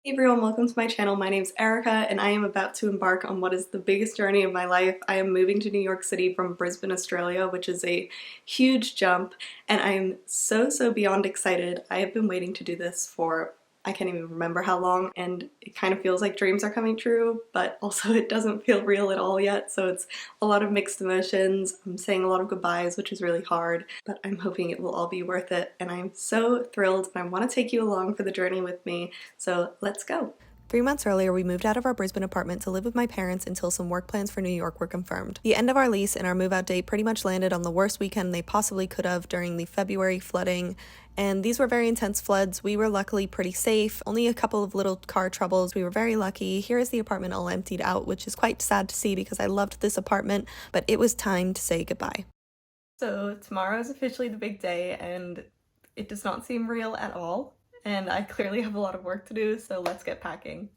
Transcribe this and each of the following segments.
Hey everyone, welcome to my channel. My name's Erika and I am about to embark on what is the biggest journey of my life. I am moving to New York City from Brisbane, Australia, which is a huge jump, and I am so beyond excited. I have been waiting to do this for I can't even remember how long, and it kind of feels like dreams are coming true, but also it doesn't feel real at all yet, so it's a lot of mixed emotions. I'm saying a lot of goodbyes, which is really hard, but I'm hoping it will all be worth it, and I'm so thrilled, and I want to take you along for the journey with me, so let's go. 3 months earlier, we moved out of our Brisbane apartment to live with my parents until some work plans for New York were confirmed. The end of our lease and our move-out date pretty much landed on the worst weekend they possibly could have during the February flooding, and these were very intense floods. We were luckily pretty safe, only a couple of little car troubles. We were very lucky. Here is the apartment all emptied out, which is quite sad to see because I loved this apartment, but it was time to say goodbye. So tomorrow is officially the big day, and it does not seem real at all. And I clearly have a lot of work to do, so let's get packing.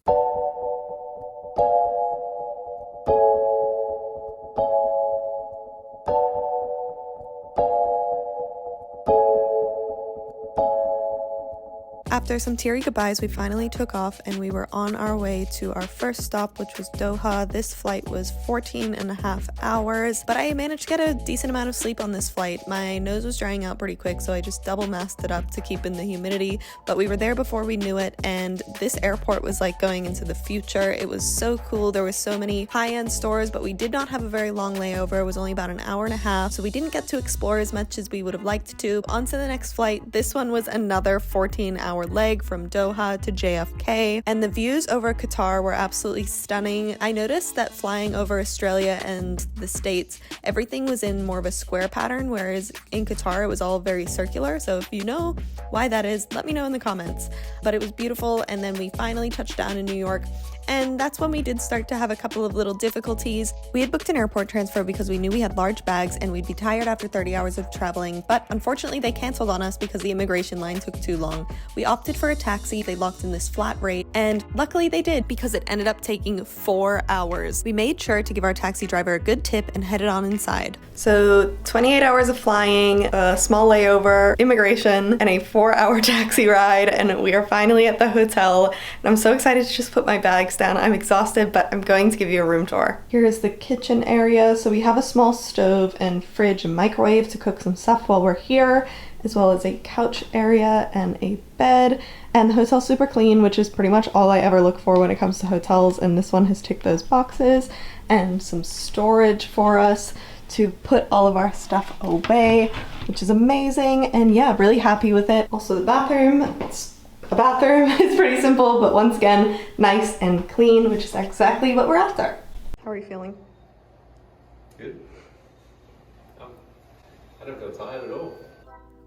After some teary goodbyes, we finally took off and we were on our way to our first stop, which was Doha. This flight was 14.5 hours, but I managed to get a decent amount of sleep on this flight. My nose was drying out pretty quick, so I just double masked it up to keep in the humidity, but we were there before we knew it, and this airport was like going into the future. It was so cool. There were so many high-end stores, but we did not have a very long layover. It was only about an hour and a half, so we didn't get to explore as much as we would have liked to. On to the next flight. This one was another 14-hour leg from Doha to JFK, and the views over Qatar were absolutely stunning. I noticed that flying over Australia and the States, everything was in more of a square pattern, whereas in Qatar it was all very circular. So if you know why that is, let me know in the comments. But it was beautiful, and then we finally touched down in New York, and that's when we did start to have a couple of little difficulties. We had booked an airport transfer because we knew we had large bags and we'd be tired after 30 hours of traveling, but unfortunately they canceled on us because the immigration line took too long. We opted for a taxi. They locked in this flat rate, and luckily they did because it ended up taking 4 hours. We made sure to give our taxi driver a good tip and headed on inside. So 28 hours of flying, a small layover, immigration, and a 4-hour taxi ride, and we are finally at the hotel, and I'm so excited to just put my bags down. I'm exhausted, but I'm going to give you a room tour. Here is the kitchen area. So we have a small stove and fridge and microwave to cook some stuff while we're here, as well as a couch area and a bed. And the hotel's super clean, which is pretty much all I ever look for when it comes to hotels, and this one has ticked those boxes, and some storage for us to put all of our stuff away, which is amazing, and yeah, really happy with it. Also the bathroom, a bathroom is pretty simple, but once again, nice and clean, which is exactly what we're after. How are you feeling? Good. I don't feel tired at all.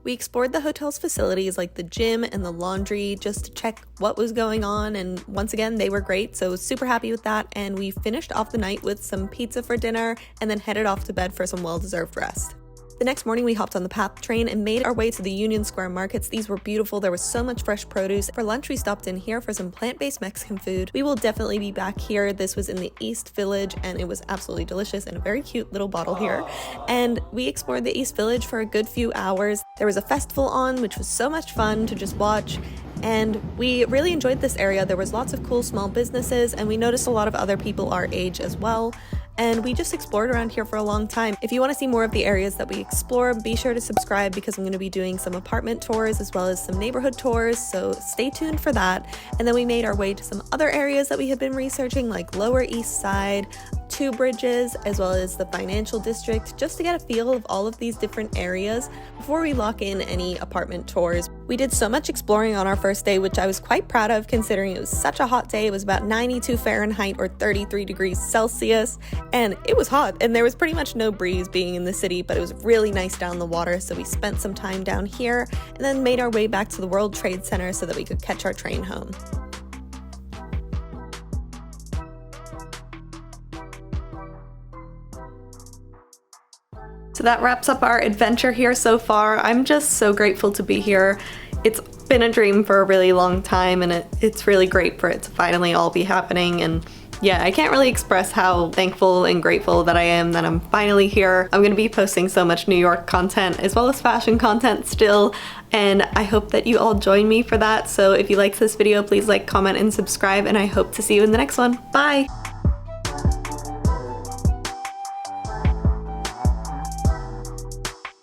We explored the hotel's facilities like the gym and the laundry just to check what was going on, and once again they were great, so super happy with that. And we finished off the night with some pizza for dinner and then headed off to bed for some well-deserved rest. The next morning we hopped on the PATH train and made our way to the Union Square markets. These were beautiful. There was so much fresh produce. For lunch we stopped in here for some plant-based Mexican food. We will definitely be back here. This was in the East Village and it was absolutely delicious, and a very cute little bottle here. And we explored the East Village for a good few hours. There was a festival on, which was so much fun to just watch. And we really enjoyed this area. There was lots of cool small businesses, and we noticed a lot of other people our age as well. And we just explored around here for a long time. If you want to see more of the areas that we explore, be sure to subscribe because I'm going to be doing some apartment tours as well as some neighborhood tours, so stay tuned for that. And then we made our way to some other areas that we had been researching, like Lower East Side, Two Bridges, as well as the financial district, just to get a feel of all of these different areas before we lock in any apartment tours. We did so much exploring on our first day, which I was quite proud of considering it was such a hot day. It was about 92 Fahrenheit or 33 degrees Celsius, and it was hot, and there was pretty much no breeze being in the city, but it was really nice down the water, so we spent some time down here and then made our way back to the World Trade Center so that we could catch our train home. So that wraps up our adventure here so far. I'm just so grateful to be here. It's been a dream for a really long time, and it's really great for it to finally all be happening, and yeah, I can't really express how thankful and grateful that I am that I'm finally here. I'm gonna be posting so much New York content as well as fashion content still, and I hope that you all join me for that. So if you liked this video, please like, comment, and subscribe, and I hope to see you in the next one. Bye!